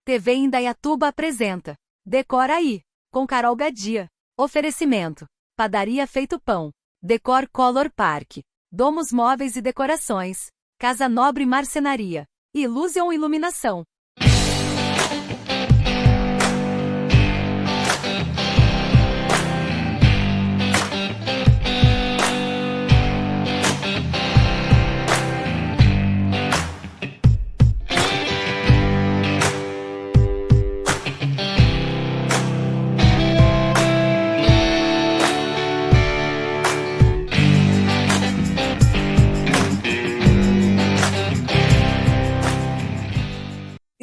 TV Indaiatuba apresenta Decora aí, com Carol Gadia. Oferecimento: Padaria Feito Pão, Decor Color Park, Domos Móveis e Decorações, Casa Nobre Marcenaria, Illusion Iluminação.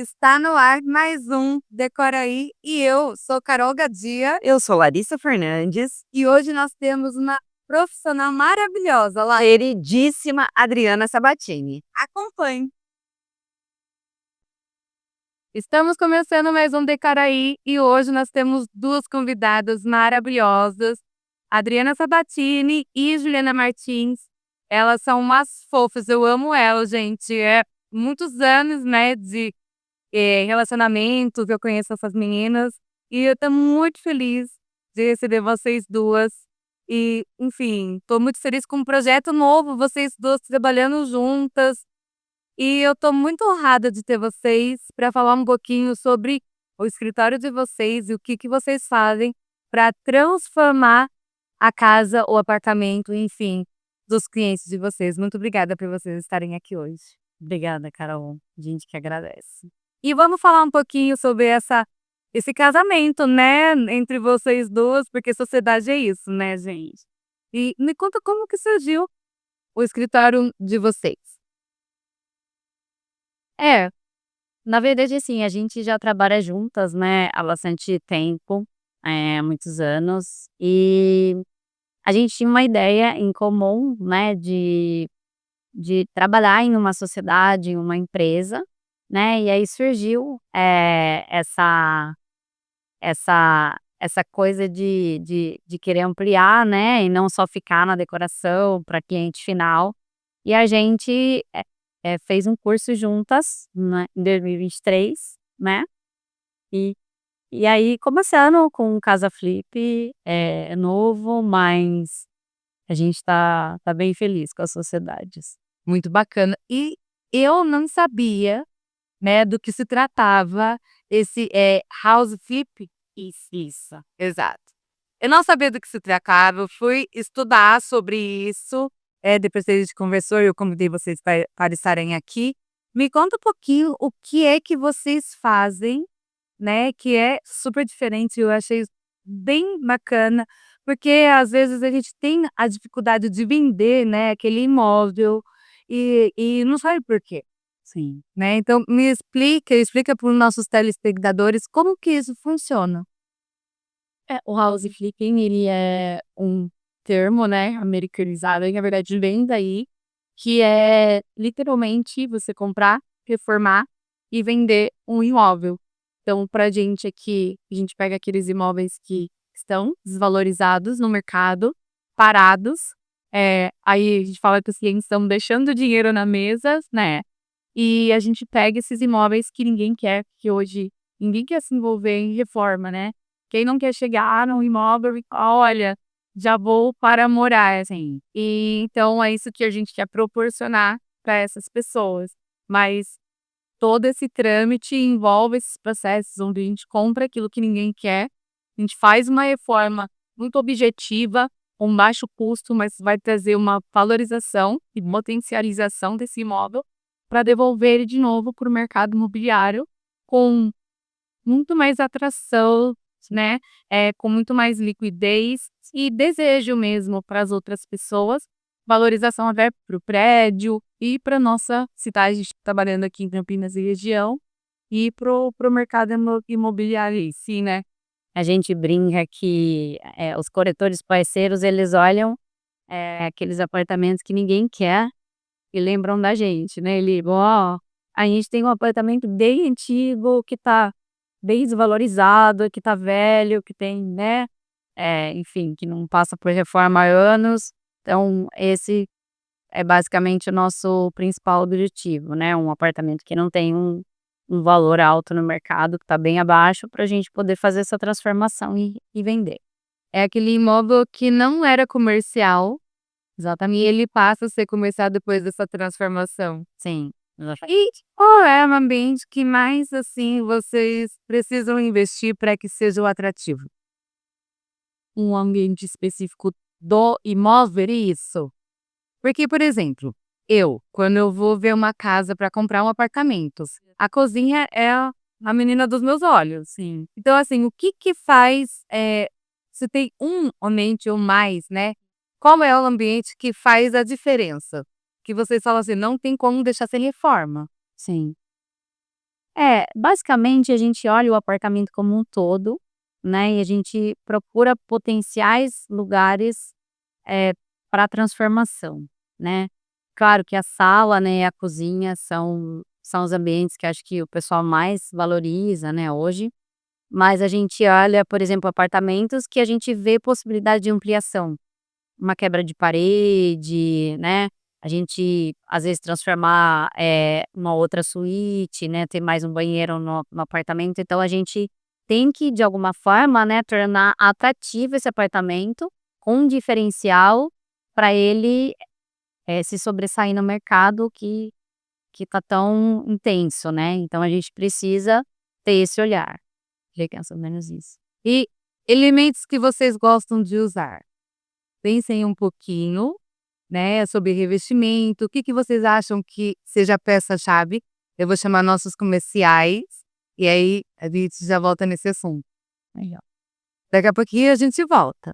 Está no ar mais um Decora aí e eu sou Carol Gadia Eu sou Larissa Fernandes, e hoje nós temos uma profissional maravilhosa lá. queridíssima Adriana Sabatini. Acompanhe. Estamos começando mais um Decora aí e hoje nós temos duas convidadas maravilhosas, Adriana Sabatini e Juliana Martins. Elas são umas fofas, eu amo elas, gente. É muitos anos, né, de relacionamento que eu conheço essas meninas e eu tô muito feliz de receber vocês duas e, enfim, tô muito feliz com um projeto novo, vocês duas trabalhando juntas e eu tô muito honrada de ter vocês para falar um pouquinho sobre o escritório de vocês e o que vocês fazem para transformar a casa ou apartamento, enfim, dos clientes de vocês. Muito obrigada por vocês estarem aqui hoje. Obrigada, Carol. Gente que agradece. E vamos falar um pouquinho sobre esse casamento, né, entre vocês duas, porque sociedade é isso, né, gente? E me conta como que surgiu o escritório de vocês. Na verdade, assim, a gente já trabalha juntas, né, há bastante tempo, há muitos anos, e a gente tinha uma ideia em comum, né, de trabalhar em uma sociedade, em uma empresa, né, e aí surgiu essa coisa de querer ampliar, né, e não só ficar na decoração para cliente final. E a gente fez um curso juntas, né, em 2023, né, e, e aí começando com o Casa Flip, é novo, mas a gente tá bem feliz com as sociedades. Muito bacana. E eu não sabia, né, do que se tratava esse house flip. Isso, exato. Eu não sabia do que se tratava, eu fui estudar sobre isso, depois que a gente conversou, eu convidei vocês para estarem aqui. Me conta um pouquinho o que é que vocês fazem, né, que é super diferente, eu achei bem bacana, porque às vezes a gente tem a dificuldade de vender, né, aquele imóvel e não sabe por quê, Sim. né? Então me explica para os nossos telespectadores como que isso funciona. O house flipping, ele é um termo, né, americanizado, e na verdade vem daí, que é literalmente você comprar, reformar e vender um imóvel. Então, pra gente aqui, a gente pega aqueles imóveis que estão desvalorizados no mercado, parados, aí a gente fala que os clientes estão deixando dinheiro na mesa, né, e a gente pega esses imóveis que ninguém quer, que hoje ninguém quer se envolver em reforma, né. Quem não quer chegar num imóvel e olha, já vou para morar, assim. E então é isso que a gente quer proporcionar para essas pessoas. Mas todo esse trâmite envolve esses processos onde a gente compra aquilo que ninguém quer, a gente faz uma reforma muito objetiva, com baixo custo, mas vai trazer uma valorização e potencialização desse imóvel para devolver ele de novo para o mercado imobiliário com muito mais atração, né, com muito mais liquidez e desejo mesmo para as outras pessoas, valorização até para o prédio e para nossa cidade, a gente tá trabalhando aqui em Campinas e região, e pro mercado imobiliário em si, né. A gente brinca que os corretores parceiros, eles olham aqueles apartamentos que ninguém quer e lembram da gente, né? Ele, ó, a gente tem um apartamento bem antigo, que tá bem desvalorizado, que tá velho, que tem, né? Enfim, que não passa por reforma há anos. Então, esse é basicamente o nosso principal objetivo, né? Um apartamento que não tem um valor alto no mercado, que está bem abaixo, para a gente poder fazer essa transformação e vender. É aquele imóvel que não era comercial e Exatamente. ele passa a ser comercial depois dessa transformação. Sim, exatamente. E qual é o ambiente que mais, assim, vocês precisam investir para que seja o atrativo? Um ambiente específico do imóvel, isso? Porque, por exemplo, quando eu vou ver uma casa para comprar um apartamento, a cozinha é a menina dos meus olhos. Sim. Então, assim, o que que faz, se tem um ambiente ou mais, né, qual é o ambiente que faz a diferença? Que vocês falam assim: "Não tem como deixar sem reforma"? Sim. Basicamente a gente olha o apartamento como um todo, né, e a gente procura potenciais lugares, para transformação, né. Claro que a sala, né, e a cozinha são os ambientes que acho que o pessoal mais valoriza, né, hoje, mas a gente olha, por exemplo, apartamentos que a gente vê possibilidade de ampliação, uma quebra de parede, né, a gente às vezes transformar, uma outra suíte, né, ter mais um banheiro no apartamento, então a gente tem que de alguma forma, né, tornar atrativo esse apartamento com um diferencial para ele, se sobressair no mercado que tá tão intenso, né, então a gente precisa ter esse olhar. É mais ou menos isso. E elementos que vocês gostam de usar? Pensem um pouquinho, né, sobre revestimento, o que que vocês acham que seja a peça-chave? Eu vou chamar nossos comerciais, e aí a gente já volta nesse assunto. Legal. Daqui a pouquinho a gente volta.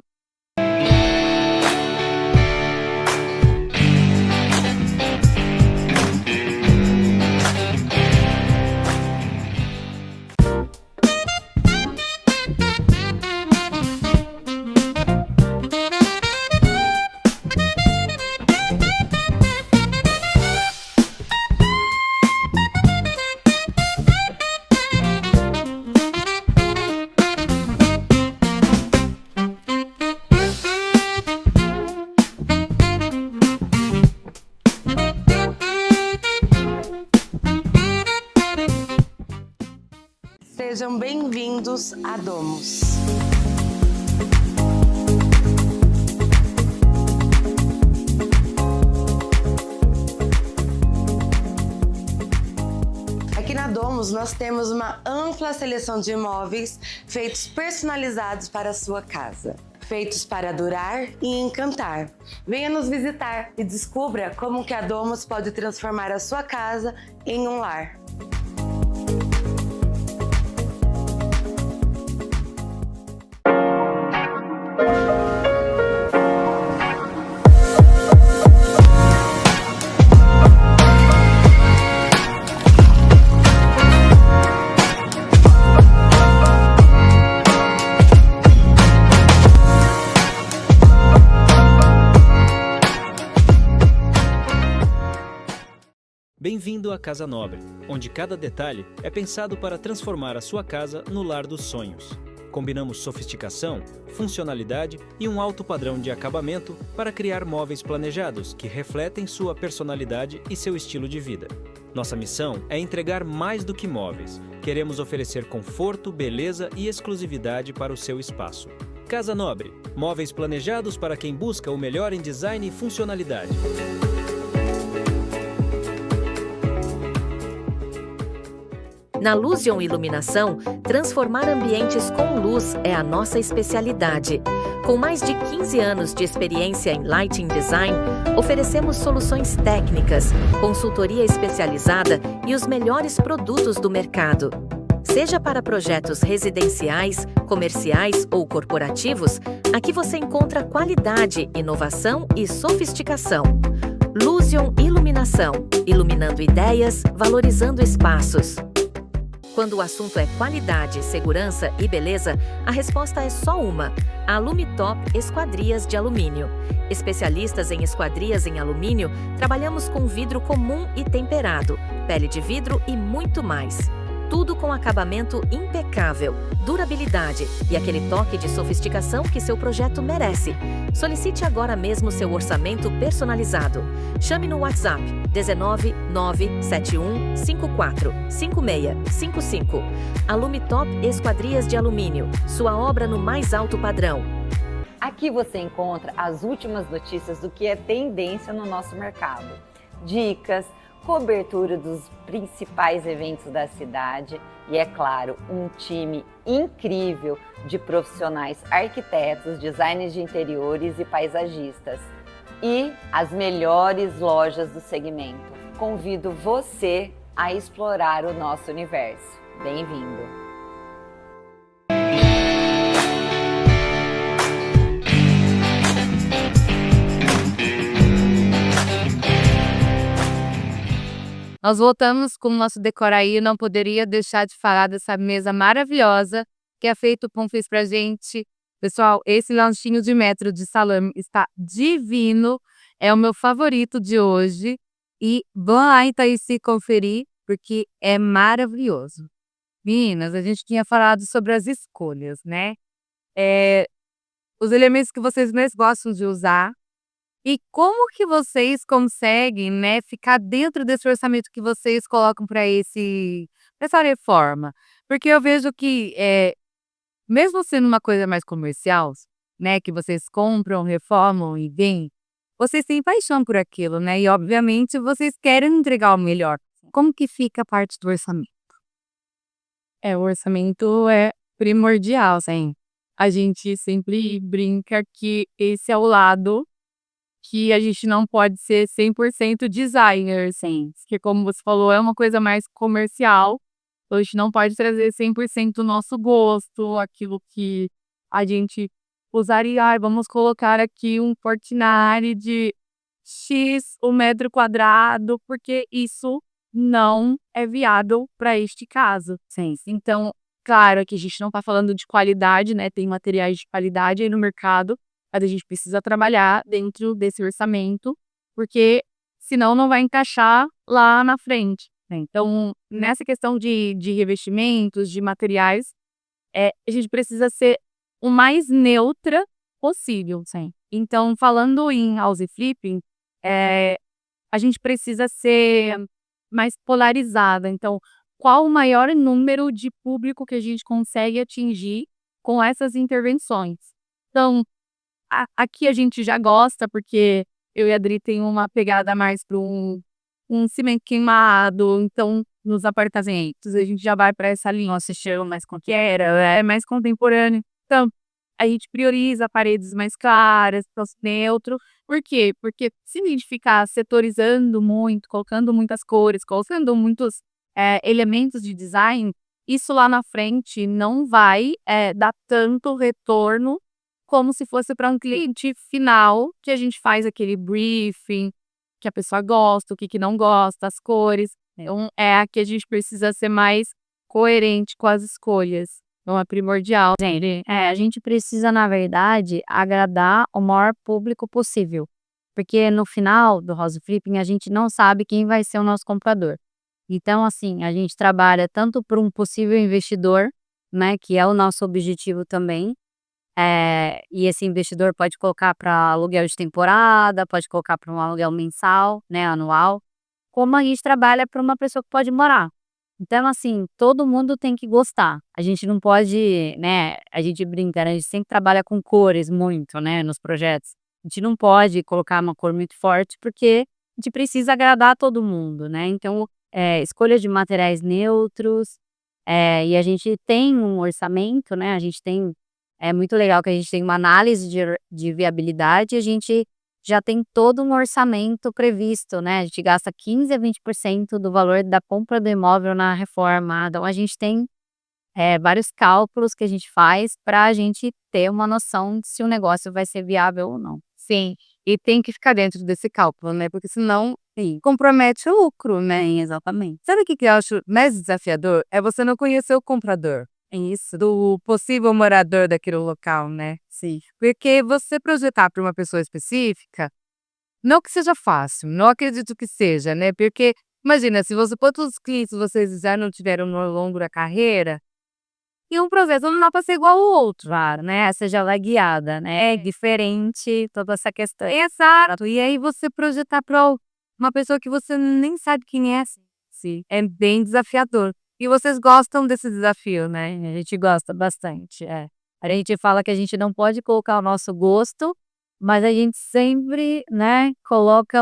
Sejam bem-vindos a Domus. Aqui na Domus nós temos uma ampla seleção de imóveis feitos personalizados para a sua casa. Feitos para durar e encantar. Venha nos visitar e descubra como que a Domus pode transformar a sua casa em um lar. Bem-vindo à Casa Nobre, onde cada detalhe é pensado para transformar a sua casa no lar dos sonhos. Combinamos sofisticação, funcionalidade e um alto padrão de acabamento para criar móveis planejados que refletem sua personalidade e seu estilo de vida. Nossa missão é entregar mais do que móveis. Queremos oferecer conforto, beleza e exclusividade para o seu espaço. Casa Nobre, móveis planejados para quem busca o melhor em design e funcionalidade. Na Lusion Iluminação, transformar ambientes com luz é a nossa especialidade. Com mais de 15 anos de experiência em lighting design, oferecemos soluções técnicas, consultoria especializada e os melhores produtos do mercado. Seja para projetos residenciais, comerciais ou corporativos, aqui você encontra qualidade, inovação e sofisticação. Lusion Iluminação, iluminando ideias, valorizando espaços. Quando o assunto é qualidade, segurança e beleza, a resposta é só uma: a Lumitop Esquadrias de Alumínio. Especialistas em esquadrias em alumínio, trabalhamos com vidro comum e temperado, pele de vidro e muito mais. Tudo com acabamento impecável, durabilidade e aquele toque de sofisticação que seu projeto merece. Solicite agora mesmo seu orçamento personalizado. Chame no WhatsApp 19 971 54 5655. Alume Top Esquadrias de Alumínio, sua obra no mais alto padrão. Aqui você encontra as últimas notícias do que é tendência no nosso mercado. Dicas, cobertura dos principais eventos da cidade e, é claro, um time incrível de profissionais arquitetos, designers de interiores e paisagistas. E as melhores lojas do segmento. Convido você a explorar o nosso universo. Bem-vindo! Nós voltamos com o nosso Decora Aí, não poderia deixar de falar dessa mesa maravilhosa que a Feito Pão fez pra gente. Pessoal, esse lanchinho de metro de salame está divino, é o meu favorito de hoje. E vão lá em Itaíci conferir, porque é maravilhoso. Meninas, a gente tinha falado sobre as escolhas, né? Os elementos que vocês mais gostam de usar. E como que vocês conseguem, né, ficar dentro desse orçamento que vocês colocam para essa reforma? Porque eu vejo que, mesmo sendo uma coisa mais comercial, né, que vocês compram, reformam e vendem, vocês têm paixão por aquilo, né? E obviamente vocês querem entregar o melhor. Como que fica a parte do orçamento? O orçamento é primordial, sim. A gente sempre brinca que esse é o lado que a gente não pode ser 100% designer, sim. Porque como você falou, é uma coisa mais comercial. A gente não pode trazer 100% o nosso gosto, aquilo que a gente usaria. Ai, vamos colocar aqui um Portinari de X o metro quadrado, porque isso não é viável para este caso. Sim. Então, claro que a gente não está falando de qualidade, né? Tem materiais de qualidade aí no mercado, mas a gente precisa trabalhar dentro desse orçamento, porque senão não vai encaixar lá na frente, né? Então, nessa questão de revestimentos, de materiais, a gente precisa ser o mais neutra possível. Sim. Então, falando em house flipping, a gente precisa ser mais polarizada. Então, qual o maior número de público que a gente consegue atingir com essas intervenções? Então, aqui a gente já gosta, porque eu e a Adri tem uma pegada mais para um cimento queimado. Então, nos apartamentos, a gente já vai para essa linha, se chama mais é mais contemporâneo. Então, a gente prioriza paredes mais claras, troço neutro. Por quê? Porque se a gente ficar setorizando muito, colocando muitas cores, colocando muitos elementos de design, isso lá na frente não vai dar tanto retorno como se fosse para um cliente final, que a gente faz aquele briefing, que a pessoa gosta, o que não gosta, as cores. Então, aqui a gente precisa ser mais coerente com as escolhas. Então, é primordial. Gente, a gente precisa, na verdade, agradar o maior público possível. Porque no final do house flipping, a gente não sabe quem vai ser o nosso comprador. Então, assim, a gente trabalha tanto para um possível investidor, né, que é o nosso objetivo também. E esse investidor pode colocar para aluguel de temporada, pode colocar para um aluguel mensal, né, anual. Como a gente trabalha para uma pessoa que pode morar. Então, assim, todo mundo tem que gostar. A gente não pode, né, a gente brinca, né, a gente sempre trabalha com cores muito, né, nos projetos. A gente não pode colocar uma cor muito forte, porque a gente precisa agradar todo mundo, né? Então, escolha de materiais neutros, e a gente tem um orçamento, né, a gente tem, é muito legal que a gente tem uma análise de viabilidade, e a gente já tem todo um orçamento previsto, né? A gente gasta 15 a 20% do valor da compra do imóvel na reforma. Então, a gente tem vários cálculos que a gente faz para a gente ter uma noção de se o negócio vai ser viável ou não. Sim, e tem que ficar dentro desse cálculo, né? Porque senão compromete o lucro, né? Exatamente. Sabe o que eu acho mais desafiador? É você não conhecer o comprador. Isso. Do possível morador daquele local, né? Sim. Porque você projetar para uma pessoa específica, não que seja fácil, não acredito que seja, né? Porque Imagina, se você quantos clientes vocês já não tiveram no longo da carreira, e um projeto não dá para ser igual ao outro, claro, né, seja ela guiada, né, é diferente toda essa questão. Exato, e aí você projetar para uma pessoa que você nem sabe quem é, sim, é bem desafiador. E vocês gostam desse desafio, né? A gente gosta bastante, é. A gente fala que a gente não pode colocar o nosso gosto, mas a gente sempre, né, coloca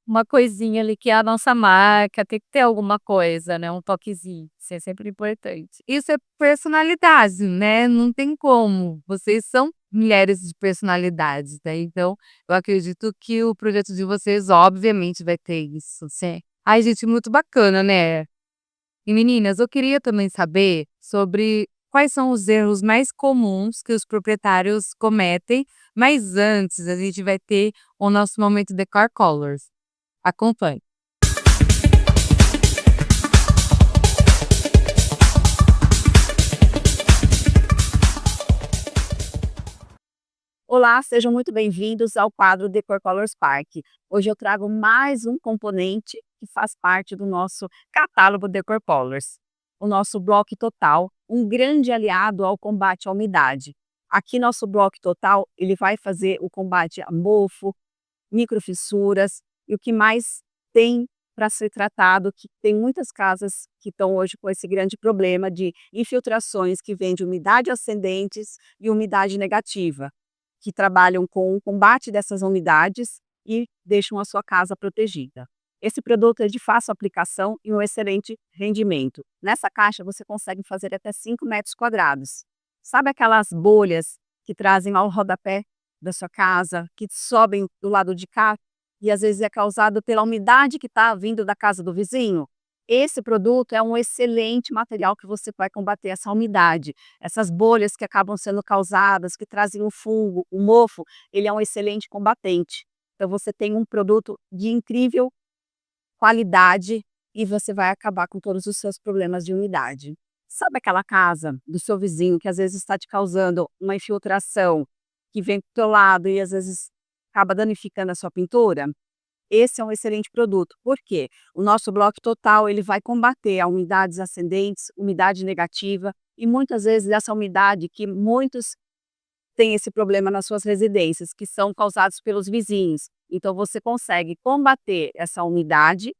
uma coisinha ali que é a nossa marca, tem que ter alguma coisa, né, um toquezinho, isso é sempre importante. Isso é personalidade, né, não tem como, vocês são mulheres de personalidades, né, então eu acredito que o projeto de vocês obviamente vai ter isso, sim. Ai gente, muito bacana, né. E meninas, eu queria também saber sobre quais são os erros mais comuns que os proprietários cometem, mas antes a gente vai ter o nosso momento Decor Colors. Acompanhe. Olá, sejam muito bem-vindos ao quadro Decor Colors Park. Hoje eu trago mais um componente que faz parte do nosso catálogo Decor Colors. O nosso bloco total, um grande aliado ao combate à umidade. Aqui nosso bloco total, ele vai fazer o combate a mofo, microfissuras e o que mais tem para ser tratado, que tem muitas casas que estão hoje com esse grande problema de infiltrações que vêm de umidade ascendentes e umidade negativa, que trabalham com o combate dessas umidades e deixam a sua casa protegida. Esse produto é de fácil aplicação e um excelente rendimento. Nessa caixa você consegue fazer até 5 metros quadrados. Sabe aquelas bolhas que trazem ao rodapé da sua casa, que sobem do lado de cá e às vezes é causado pela umidade que está vindo da casa do vizinho? Esse produto é um excelente material que você vai combater essa umidade. Essas bolhas que acabam sendo causadas, que trazem o fungo, o mofo, ele é um excelente combatente. Então você tem um produto de incrível qualidade e você vai acabar com todos os seus problemas de umidade. Sabe aquela casa do seu vizinho que às vezes está te causando uma infiltração que vem do teu lado e às vezes acaba danificando a sua pintura? Esse é um excelente produto. Por quê? O nosso bloco total ele vai combater a umidades ascendentes, umidade negativa e muitas vezes essa umidade que muitos têm esse problema nas suas residências, que são causados pelos vizinhos. Então você consegue combater essa umidade.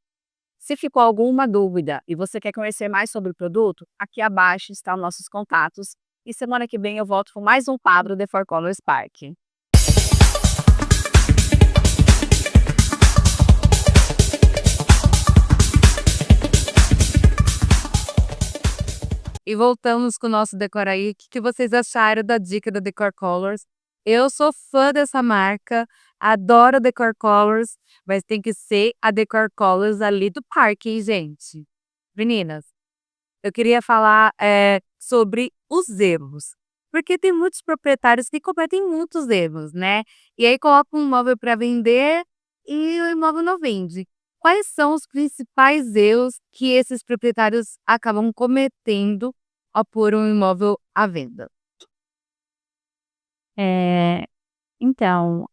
Se ficou alguma dúvida e você quer conhecer mais sobre o produto, aqui abaixo estão nossos contatos. E semana que vem eu volto com mais um quadro The Four Colors Park. E voltamos com o nosso Decor aí. O que vocês acharam da dica da Decor Colors? Eu sou fã dessa marca, adoro a Decor Colors, mas tem que ser a Decor Colors ali do parque, hein, gente? Meninas, eu queria falar sobre os erros. Porque tem muitos proprietários que cometem muitos erros, né? E aí colocam um imóvel para vender e o imóvel não vende. Quais são os principais erros que esses proprietários acabam cometendo ao pôr um imóvel à venda? Então,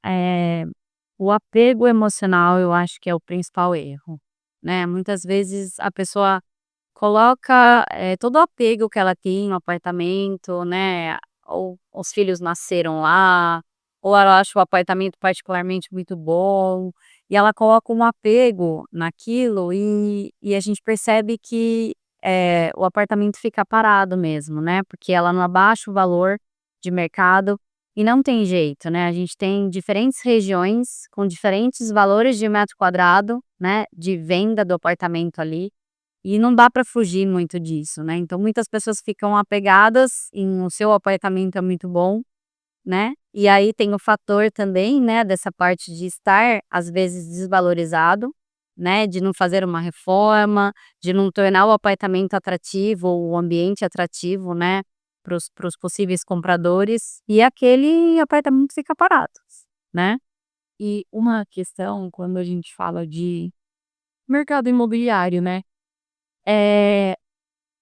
o apego emocional eu acho que é o principal erro, né? Muitas vezes a pessoa coloca todo o apego que ela tem no apartamento, né? Ou os filhos nasceram lá, ou ela acha o apartamento particularmente muito bom, e ela coloca um apego naquilo e a gente percebe que o apartamento fica parado mesmo, né? Porque ela não abaixa o valor de mercado e não tem jeito, né? A gente tem diferentes regiões com diferentes valores de metro quadrado, né? De venda do apartamento ali. E não dá para fugir muito disso, né? Então muitas pessoas ficam apegadas em o seu apartamento é muito bom, né? E aí tem o fator também, né, dessa parte de estar às vezes desvalorizado, né, de não fazer uma reforma, de não tornar o apartamento atrativo, o ambiente atrativo, né, para os possíveis compradores, e aquele apartamento fica parado, né? E uma questão, quando a gente fala de mercado imobiliário, né?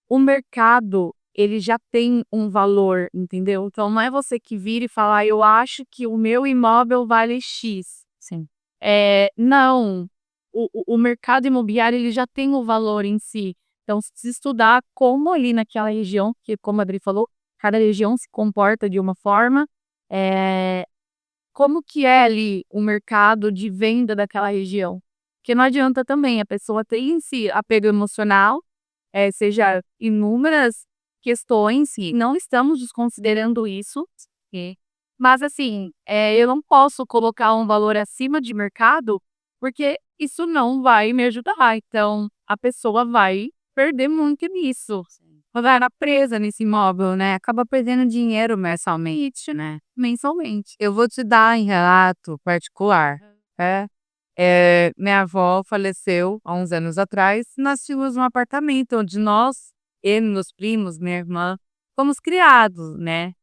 O mercado, ele já tem um valor, entendeu? Então não é você que vira e fala, eu acho que o meu imóvel vale X. Sim. Não, o mercado imobiliário ele já tem o valor em si. Então, se estudar como ali naquela região, que como a Adri falou, cada região se comporta de uma forma, eh, como que é ali o mercado de venda daquela região. Porque não adianta também a pessoa ter em si apego emocional, seja inúmeras questões, e não estamos desconsiderando isso, e mas assim, eu não posso colocar um valor acima de mercado, porque isso não vai me ajudar, então a pessoa vai perder muito nisso. Vai ficar presa nesse imóvel, né, acaba perdendo dinheiro mensalmente. Eu vou te dar em relato particular, né. Minha avó faleceu há uns anos atrás, nós tínhamos um apartamento onde nós, eu, meus primos, minha irmã, fomos criados, né.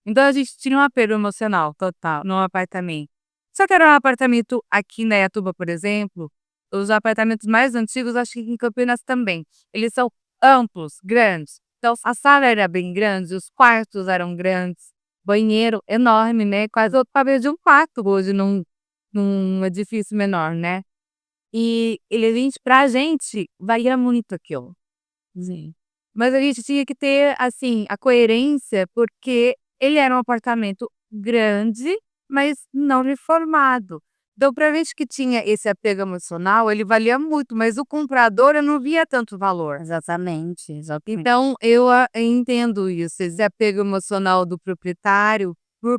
Então a gente tinha um apego emocional total no apartamento. Só que era um apartamento aqui em Indaiatuba, por exemplo, os apartamentos mais antigos, acho que em Campinas também, eles são amplos, grandes. Então a sala era bem grande, os quartos eram grandes, banheiro enorme, né, quase o tamanho de um quarto hoje num edifício menor, né. E pra gente valia muito aquilo. Sim. Mas a gente tinha que ter, assim, a coerência, porque ele era um apartamento grande, mas não reformado. Então, pra gente que tinha esse apego emocional, ele valia muito, mas o comprador eu não via tanto valor. Exatamente, exatamente. Então, entendo isso, esse apego emocional do proprietário,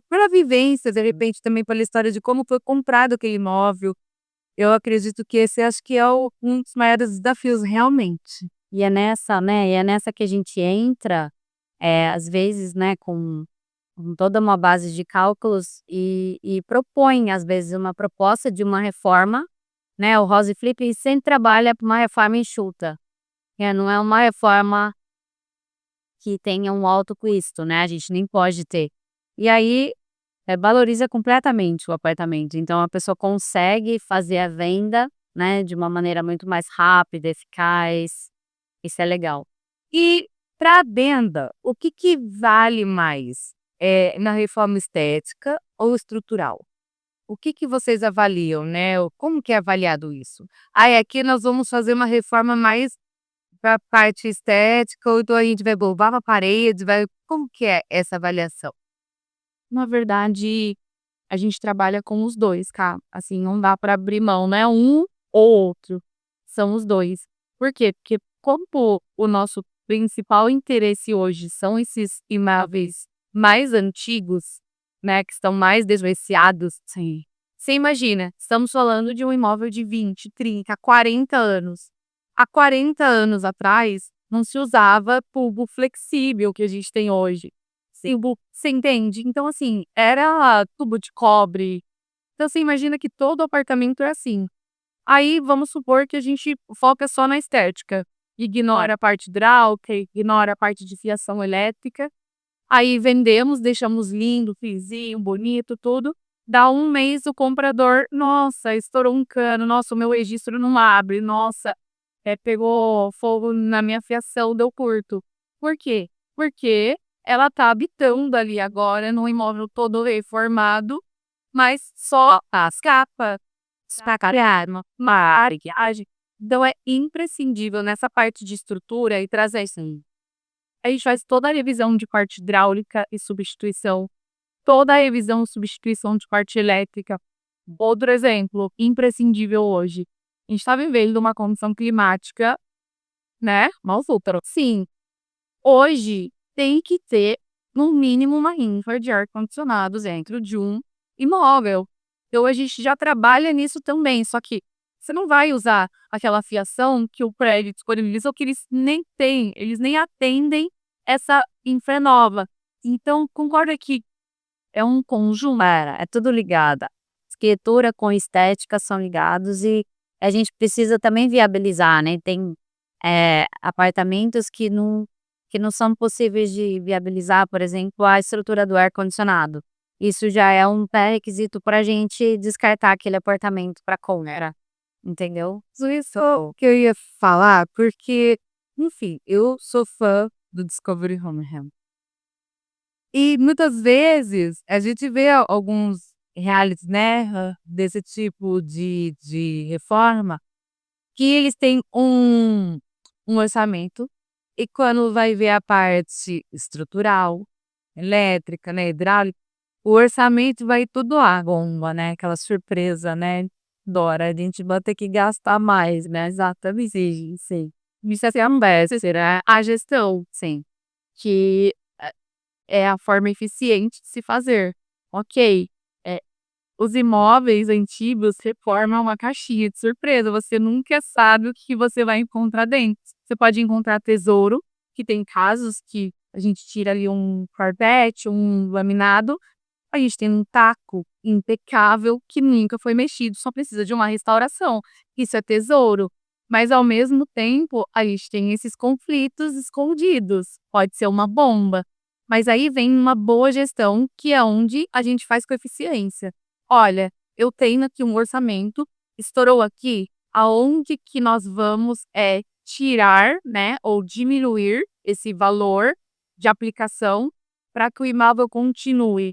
pela vivência, de repente, também pela história de como foi comprado aquele imóvel. Eu acredito que esse acho que é um dos maiores desafios, realmente. E é nessa, né, que a gente entra, às vezes, né, com toda uma base de cálculos e propõe, às vezes, uma proposta de uma reforma, né, o House Flip sempre trabalha para uma reforma enxuta, não é uma reforma que tenha um alto custo, né, a gente nem pode ter. E aí, valoriza completamente o apartamento, então a pessoa consegue fazer a venda, né, de uma maneira muito mais rápida, eficaz, isso é legal. E para a venda, o que que vale mais? Na reforma estética ou estrutural? O que que vocês avaliam, né, como que é avaliado isso? Aqui nós vamos fazer uma reforma mais para a parte estética, ou então a gente vai bombar a parede, como que é essa avaliação? Na verdade, a gente trabalha com os 2, tá. Assim, não dá para abrir mão, né, um ou outro, são os 2. Por quê? Porque como o nosso principal interesse hoje são esses imóveis mais antigos, né, que estão mais desvenciados. Sim. Você imagina, estamos falando de um imóvel de 20, 30, 40 anos. Há 40 anos atrás, não se usava tubo flexível que a gente tem hoje. Tubo, você entende? Então, assim, era tubo de cobre. Então, você imagina que todo apartamento é assim. Aí, vamos supor que a gente foca só na estética. Ignora a parte hidráulica, ignora a parte de fiação elétrica. Aí, vendemos, deixamos lindo, frisinho, bonito, tudo. Dá um mês, o comprador, nossa, estourou um cano, nossa, o meu registro não abre, nossa, pegou fogo na minha fiação, deu curto. Por quê? Porque ela tá habitando ali agora num imóvel todo reformado, mas só as capas, espacalharam, maquiagem. Então é imprescindível nessa parte de estrutura e trazer isso. A gente faz toda a revisão de parte hidráulica e substituição, toda a revisão e substituição de parte elétrica. Outro exemplo, imprescindível hoje. A gente está vivendo uma condição climática, né? Mas outra. Sim, hoje tem que ter, no mínimo, uma ínfra de ar-condicionado dentro de um imóvel. Então a gente já trabalha nisso também, só que você não vai usar aquela fiação que o prédio disponibiliza ou que eles nem têm, eles nem atendem essa infra nova. Então, concorda que é um conjunto? É tudo ligado. Arquitetura com estética são ligados e a gente precisa também viabilizar, né, tem, apartamentos que não são possíveis de viabilizar, por exemplo, a estrutura do ar-condicionado. Isso já é um pré-requisito pra gente descartar aquele apartamento para compra, entendeu? Isso que eu ia falar, porque, enfim, eu sou fã do Discovery Home. E muitas vezes a gente vê alguns realities, né, desse tipo de reforma, que eles têm um orçamento e quando vai ver a parte estrutural, elétrica, né, hidráulica, o orçamento vai tudo à bomba, né? Aquela surpresa, né? Dora, a gente vai ter que gastar mais, né? Exatamente, sim. Isso será a gestão, sim, que é a forma eficiente de se fazer. Ok, os imóveis antigos reformam uma caixinha de surpresa. Você nunca sabe o que você vai encontrar dentro. Você pode encontrar tesouro, que tem casos que a gente tira ali um carpete, um laminado, a gente tem um taco impecável que nunca foi mexido, só precisa de uma restauração. Isso é tesouro. Mas ao mesmo tempo, a gente tem esses conflitos escondidos. Pode ser uma bomba. Mas aí vem uma boa gestão, que é onde a gente faz com eficiência. Olha, eu tenho aqui um orçamento, estourou aqui, aonde que nós vamos tirar, né, ou diminuir esse valor de aplicação para que o imóvel continue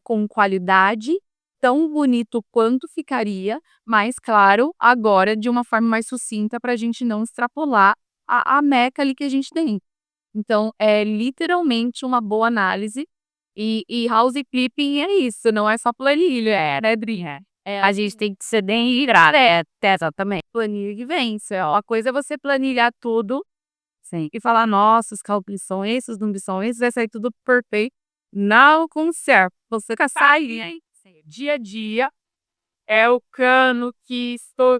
com qualidade, tão bonito quanto ficaria, mas claro, agora de uma forma mais sucinta para a gente não extrapolar a meca ali que a gente tem. Então, é literalmente uma boa análise. E house flipping é isso, não é só planilha, né, Drinha? A gente tem que ser bem irado. Exatamente. Planilha que vence. Ó. A coisa é você planilhar tudo Sim. e falar, nossa, os cálculos são esses, os números são esses, vai sair tudo perfeito. Não conserva. Você sai dia a dia, é o cano que estou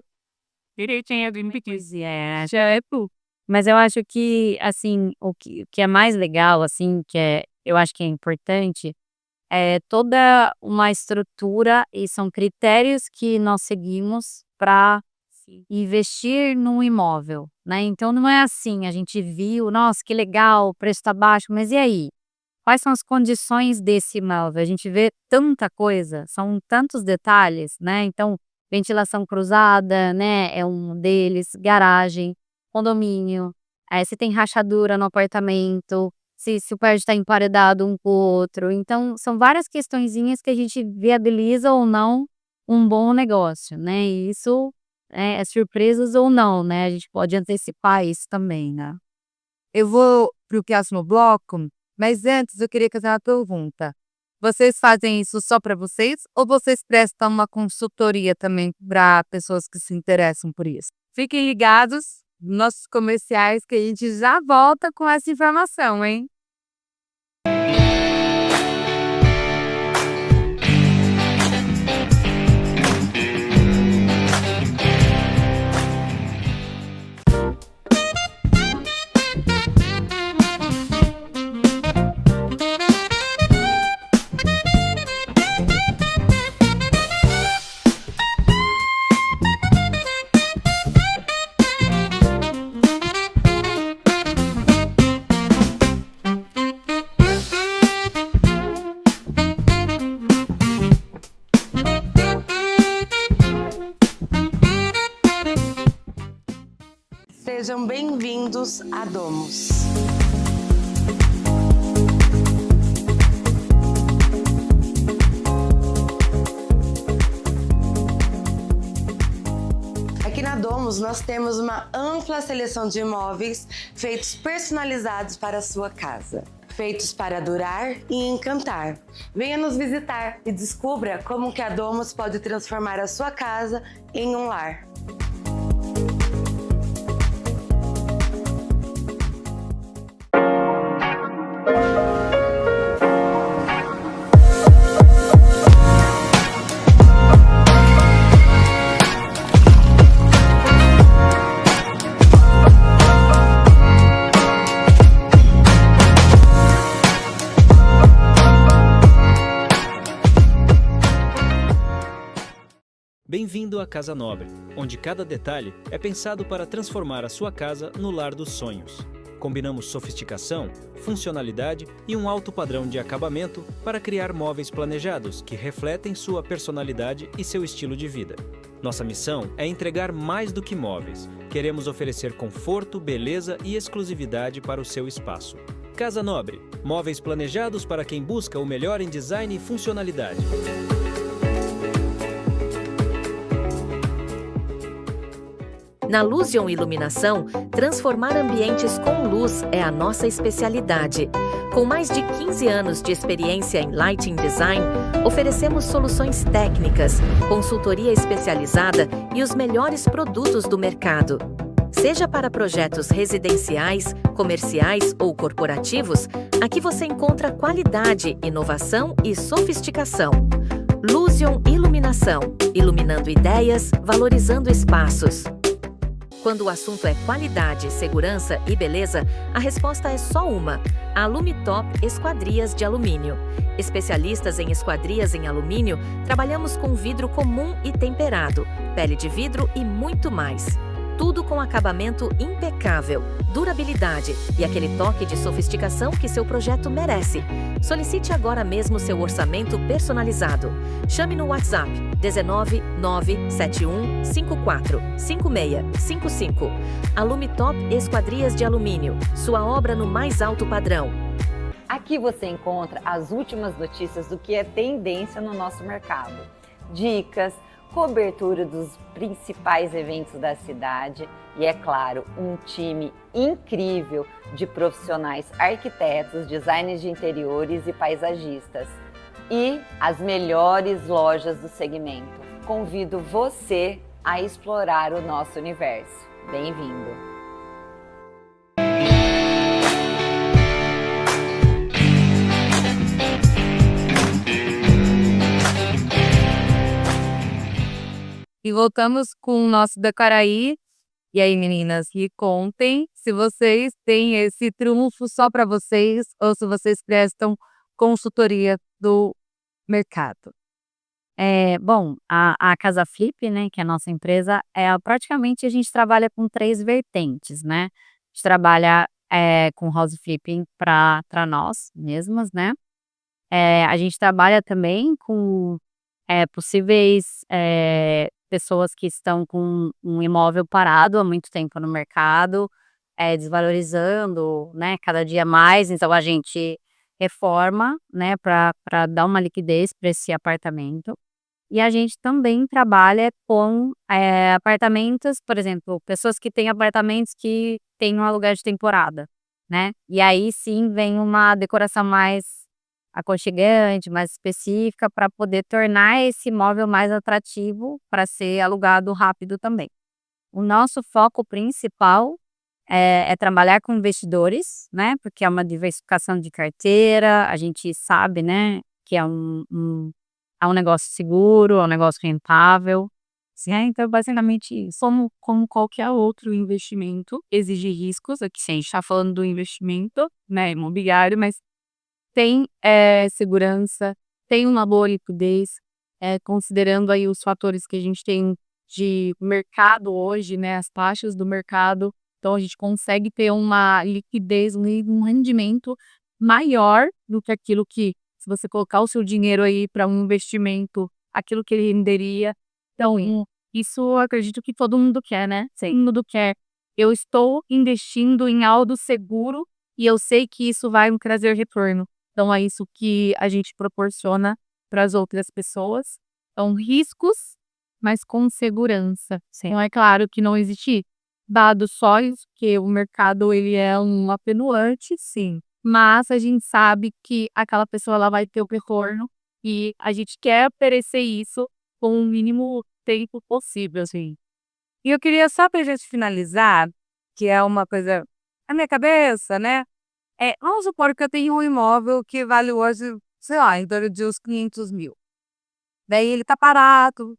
direitinho do Mas eu acho que, assim, o que é mais legal, assim, eu acho que é importante, é toda uma estrutura e são critérios que nós seguimos para investir num imóvel, né? Então não é assim, a gente viu, nossa, que legal, o preço tá baixo, mas e aí? Quais são as condições desse imóvel? A gente vê tanta coisa, são tantos detalhes, né? Então, ventilação cruzada, né, é um deles, garagem, condomínio, se tem rachadura no apartamento, se o prédio está emparedado um com o outro. Então, são várias questõezinhas que a gente viabiliza ou não um bom negócio, né? E isso é surpresas ou não, né? A gente pode antecipar isso também, né? Eu vou para o próximo bloco, mas antes eu queria fazer uma pergunta. Vocês fazem isso só para vocês ou vocês prestam uma consultoria também para pessoas que se interessam por isso? Fiquem ligados nos nossos comerciais que a gente já volta com essa informação, hein? Sejam bem-vindos a Domus. Aqui na Domus nós temos uma ampla seleção de imóveis feitos personalizados para a sua casa. Feitos para durar e encantar. Venha nos visitar e descubra como que a Domus pode transformar a sua casa em um lar. Bem-vindo à Casa Nobre, onde cada detalhe é pensado para transformar a sua casa no lar dos sonhos. Combinamos sofisticação, funcionalidade e um alto padrão de acabamento para criar móveis planejados que refletem sua personalidade e seu estilo de vida. Nossa missão é entregar mais do que móveis. Queremos oferecer conforto, beleza e exclusividade para o seu espaço. Casa Nobre, móveis planejados para quem busca o melhor em design e funcionalidade. Na Lusion Iluminação, transformar ambientes com luz é a nossa especialidade. Com mais de 15 anos de experiência em lighting design, oferecemos soluções técnicas, consultoria especializada e os melhores produtos do mercado. Seja para projetos residenciais, comerciais ou corporativos, aqui você encontra qualidade, inovação e sofisticação. Lusion Iluminação, iluminando ideias, valorizando espaços. Quando o assunto é qualidade, segurança e beleza, a resposta é só uma: a Lumitop Esquadrias de Alumínio. Especialistas em esquadrias em alumínio, trabalhamos com vidro comum e temperado, pele de vidro e muito mais. Tudo com acabamento impecável, durabilidade e aquele toque de sofisticação que seu projeto merece. Solicite agora mesmo seu orçamento personalizado. Chame no WhatsApp 19 971 54 5655. Alumitop Esquadrias de Alumínio, sua obra no mais alto padrão. Aqui você encontra as últimas notícias do que é tendência no nosso mercado. Dicas, cobertura dos principais eventos da cidade e, é claro, um time incrível de profissionais arquitetos, designers de interiores e paisagistas. E as melhores lojas do segmento. Convido você a explorar o nosso universo. Bem-vindo! E voltamos com o nosso Decaraí. E aí, meninas, me contem se vocês têm esse trunfo só para vocês ou se vocês prestam consultoria do mercado. Bom, a Casa Flip, né, que é a nossa empresa, praticamente a gente trabalha com 3 vertentes, né? A gente trabalha com house flipping para nós mesmas, né? A gente trabalha também com possíveis pessoas que estão com um imóvel parado há muito tempo no mercado, desvalorizando, né, cada dia mais. Então a gente reforma, né, para dar uma liquidez para esse apartamento. E a gente também trabalha com apartamentos, por exemplo, pessoas que têm apartamentos que têm um aluguel de temporada, né? E aí sim vem uma decoração mais aconchegante, mais específica, para poder tornar esse imóvel mais atrativo para ser alugado rápido também. O nosso foco principal é trabalhar com investidores, né? Porque é uma diversificação de carteira, a gente sabe, né, que é um negócio seguro, é um negócio rentável. Então, basicamente, somos como qualquer outro investimento, exige riscos. Aqui, sim, a gente está falando do investimento, né, imobiliário, mas tem segurança, tem uma boa liquidez, considerando aí os fatores que a gente tem de mercado hoje, né, as taxas do mercado. Então, a gente consegue ter uma liquidez, um rendimento maior do que aquilo que, se você colocar o seu dinheiro aí para um investimento, aquilo que ele renderia. Então, isso eu acredito que todo mundo quer, né? Todo mundo quer. Eu estou investindo em algo seguro e eu sei que isso vai me trazer retorno. Então, é isso que a gente proporciona para as outras pessoas. Então, riscos, mas com segurança. Então, é claro que não existe dados sólidos, porque o mercado ele é um atenuante, sim. Mas a gente sabe que aquela pessoa ela vai ter o retorno e a gente quer oferecer isso com o mínimo tempo possível, assim. E eu queria só para a gente finalizar, que é uma coisa na minha cabeça, né? Vamos supor que eu tenho um imóvel que vale hoje, sei lá, em torno de uns 500 mil. Daí ele tá parado,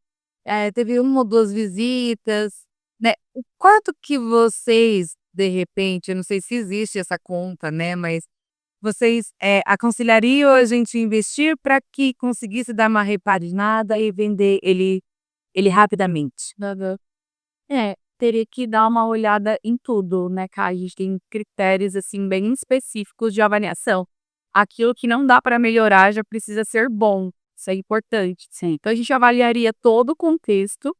teve 1 ou 2 visitas, né? O quanto que vocês, de repente, eu não sei se existe essa conta, né? Mas vocês aconselhariam a gente investir para que conseguisse dar uma repaginada e vender ele rapidamente? Teria que dar uma olhada em tudo, né, Kai? A gente tem critérios, assim, bem específicos de avaliação. Aquilo que não dá para melhorar já precisa ser bom. Isso é importante. Sim. Então, a gente avaliaria todo o contexto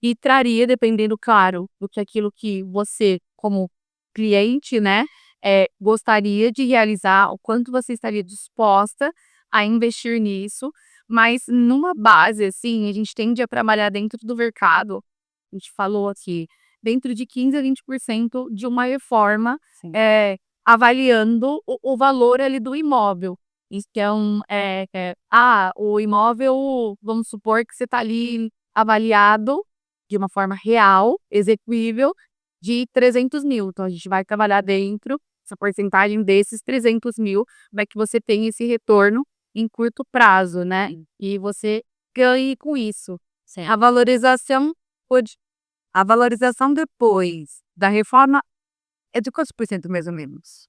e traria, dependendo, claro, do que aquilo que você, como cliente, né, gostaria de realizar, o quanto você estaria disposta a investir nisso. Mas numa base, assim, a gente tende a trabalhar dentro do mercado. A gente falou aqui, dentro de 15 a 20% de uma reforma, Sim. avaliando o valor ali do imóvel. Então, o imóvel, vamos supor que você está ali avaliado de uma forma real, execuível, de 300 mil. Então, a gente vai trabalhar dentro, essa porcentagem desses 300 mil, vai que você tenha esse retorno em curto prazo, né? E você ganhe com isso. Sim. A valorização depois da reforma é de quantos por cento, mais ou menos?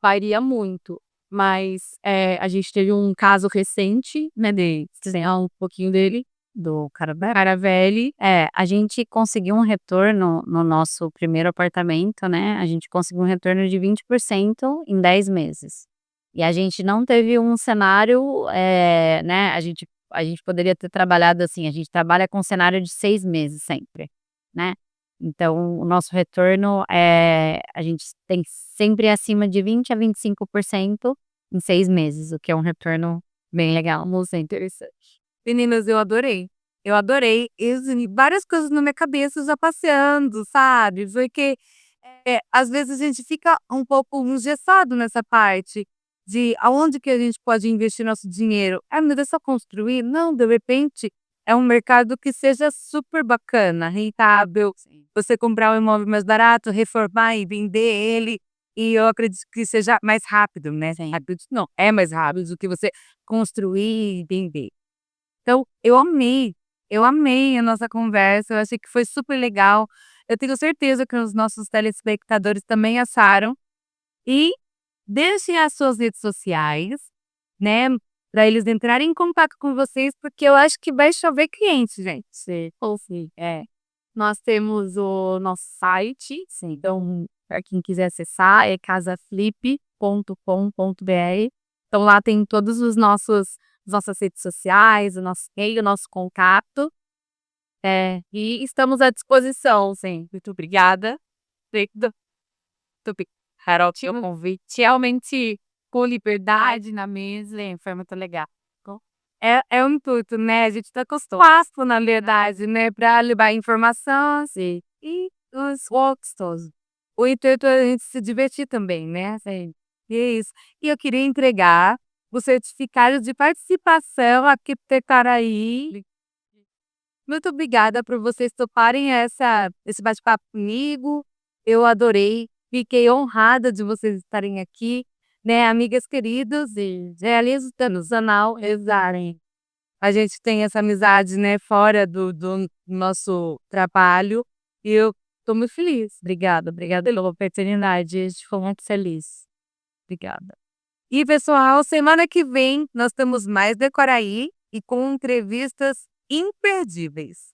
Varia muito. Mas a gente teve um caso recente, né, de desenhar um pouquinho dele, Do Caravelli. Caravelli. A gente conseguiu um retorno no nosso primeiro apartamento, né? A gente conseguiu um retorno de 20% em 10 meses. E a gente não teve um cenário, né? A gente poderia ter trabalhado assim, a gente trabalha com um cenário de 6 meses sempre, né? Então, o nosso retorno a gente tem sempre acima de 20 a 25% em 6 meses, o que é um retorno bem legal. Muito interessante. Meninas, eu adorei. Eu adorei. Várias coisas na minha cabeça já passeando, sabe? Porque às vezes a gente fica um pouco engessado nessa parte de aonde que a gente pode investir nosso dinheiro. Mas é só construir? Não, de repente é um mercado que seja super bacana, rentável. Você comprar um imóvel mais barato, reformar e vender ele. E eu acredito que seja mais rápido, né? Rápido não, é mais rápido do que você construir e vender. Então, eu amei a nossa conversa, eu achei que foi super legal. Eu tenho certeza que os nossos telespectadores também acharam. E deixem as suas redes sociais, né, para eles entrarem em contato com vocês, porque eu acho que vai chover cliente, gente. Sim. Nós temos o nosso site, então, para quem quiser acessar, é casaflip.com.br. Então, lá tem todos os nossas redes sociais, o nosso e-mail, o nosso contato. E estamos à disposição, sim. Muito obrigada. Carol, tinha um convite realmente com liberdade na mesa, foi muito legal. É um intuito, né? A gente está acostumado, na verdade, né? Para levar informação, assim, e os gostosos. O intuito é a gente se divertir também, né? Assim, e é isso. E eu queria entregar o certificado de participação aqui para Tecaraí. Muito obrigada por vocês toparem esse bate-papo comigo. Eu adorei. Fiquei honrada de vocês estarem aqui, né, amigas queridas e realizando canal Exarem. A gente tem essa amizade, né, fora do nosso trabalho e eu estou muito feliz. Obrigada pela oportunidade. A gente ficou muito feliz. Obrigada. E pessoal, semana que vem nós temos mais Decoraí e com entrevistas imperdíveis.